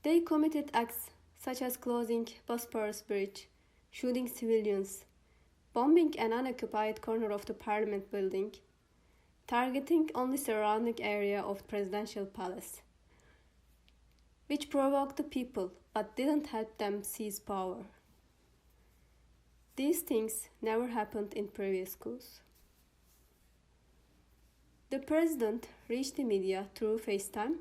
They committed acts such as closing Bosphorus Bridge, shooting civilians, bombing an unoccupied corner of the Parliament building, targeting only surrounding area of Presidential Palace, which provoked the people but didn't help them seize power. These things never happened in previous coups. The president reached the media through FaceTime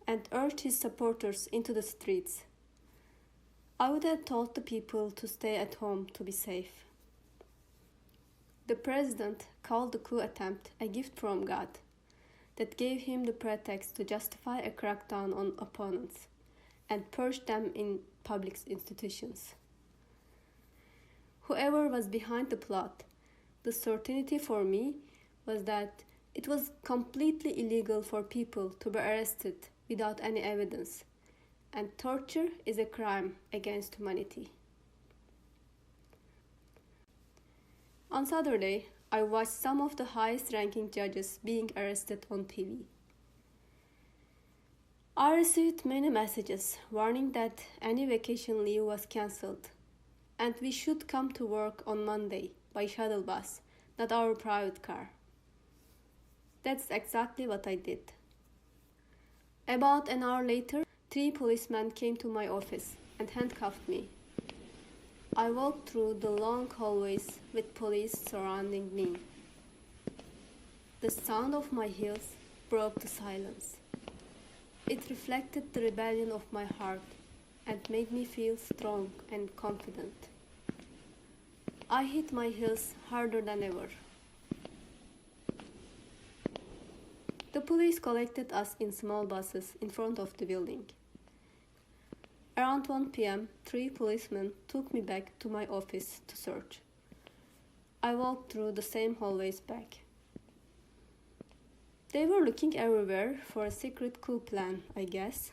and urged his supporters into the streets. I would have told the people to stay at home to be safe. The president called the coup attempt a gift from God that gave him the pretext to justify a crackdown on opponents and purge them in public institutions. Whoever was behind the plot, the certainty for me was that it was completely illegal for people to be arrested without any evidence, and torture is a crime against humanity. On Saturday, I watched some of the highest-ranking judges being arrested on TV. I received many messages warning that any vacation leave was cancelled, and we should come to work on Monday by shuttle bus, not our private car. That's exactly what I did. About an hour later, 3 policemen came to my office and handcuffed me. I walked through the long hallways with police surrounding me. The sound of my heels broke the silence. It reflected the rebellion of my heart and made me feel strong and confident. I hit my heels harder than ever. The police collected us in small buses in front of the building. Around 1 p.m., 3 policemen took me back to my office to search. I walked through the same hallways back. They were looking everywhere for a secret coup plan, I guess.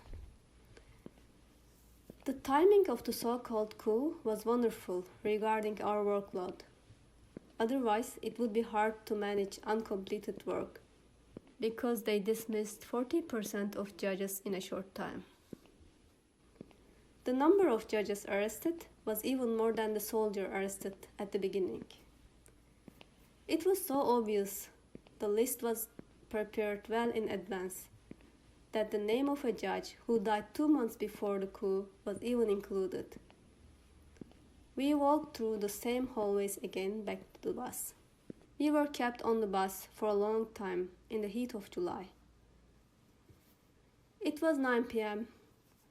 The timing of the so-called coup was wonderful regarding our workload. Otherwise, it would be hard to manage uncompleted work, because they dismissed 40% of judges in a short time. The number of judges arrested was even more than the soldier arrested at the beginning. It was so obvious, the list was prepared well in advance, that the name of a judge who died 2 months before the coup was even included. We walked through the same hallways again back to the bus. We were kept on the bus for a long time in the heat of July. It was 9 p.m.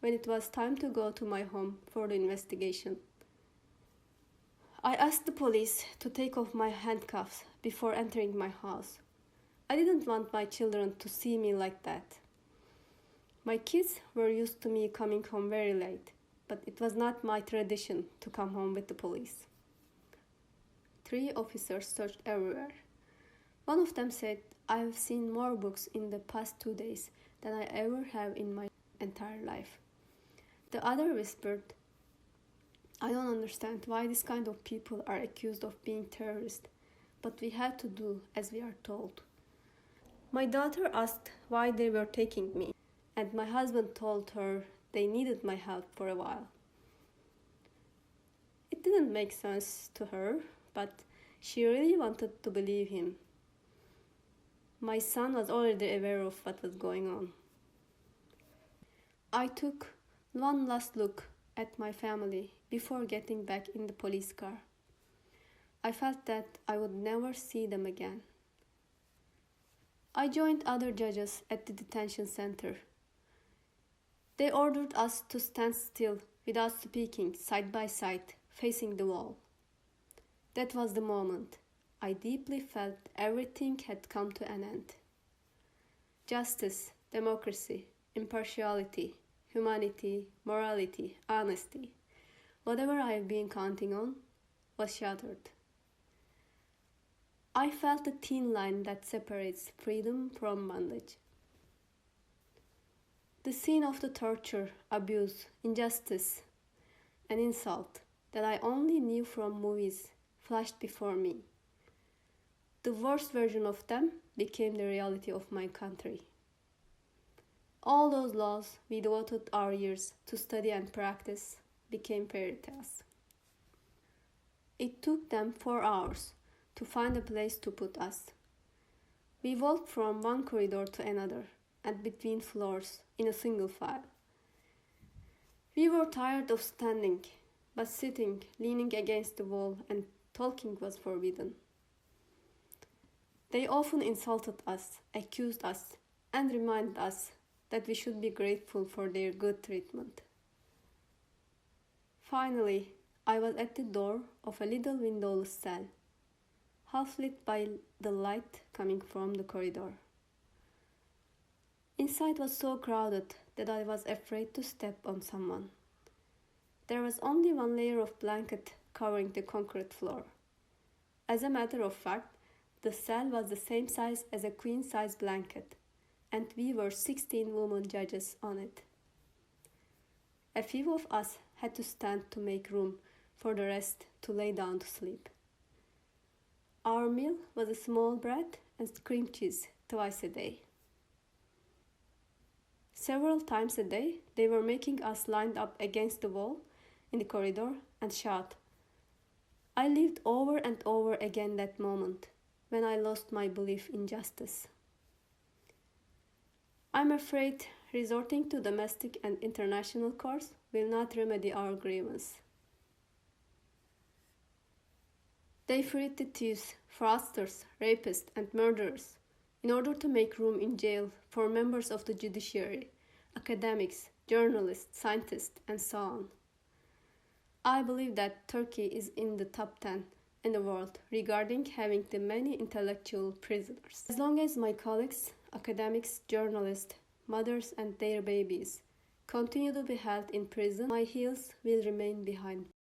when it was time to go to my home for the investigation. I asked the police to take off my handcuffs before entering my house. I didn't want my children to see me like that. My kids were used to me coming home very late, but it was not my tradition to come home with the police. 3 officers searched everywhere. One of them said, "I have seen more books in the past 2 days than I ever have in my entire life." The other whispered, "I don't understand why this kind of people are accused of being terrorists, but we have to do as we are told." My daughter asked why they were taking me, and my husband told her they needed my help for a while. It didn't make sense to her, but she really wanted to believe him. My son was already aware of what was going on. I took one last look at my family before getting back in the police car. I felt that I would never see them again. I joined other judges at the detention center. They ordered us to stand still without speaking, side by side, facing the wall. That was the moment I deeply felt everything had come to an end. Justice, democracy, impartiality, humanity, morality, honesty, whatever I have been counting on, was shattered. I felt the thin line that separates freedom from bondage. The scene of the torture, abuse, injustice, and insult that I only knew from movies flashed before me. The worst version of them became the reality of my country. All those laws we devoted our years to study and practice became fairy tales. It took them 4 hours to find a place to put us. We walked from one corridor to another and between floors in a single file. We were tired of standing, but sitting, leaning against the wall and talking was forbidden. They often insulted us, accused us, and reminded us that we should be grateful for their good treatment. Finally, I was at the door of a little windowless cell, half lit by the light coming from the corridor. Inside was so crowded that I was afraid to step on someone. There was only one layer of blanket covering the concrete floor. As a matter of fact, the cell was the same size as a queen-size blanket, and we were 16 women judges on it. A few of us had to stand to make room for the rest to lay down to sleep. Our meal was a small bread and cream cheese twice a day. Several times a day, they were making us lined up against the wall in the corridor and shout. I lived over and over again that moment when I lost my belief in justice. I'm afraid resorting to domestic and international courts will not remedy our grievance. They freed the thieves, fraudsters, rapists, and murderers in order to make room in jail for members of the judiciary, academics, journalists, scientists, and so on. I believe that Turkey is in the top 10 in the world regarding having the many intellectual prisoners. As long as my colleagues, academics, journalists, mothers, and their babies continue to be held in prison, my heels will remain behind.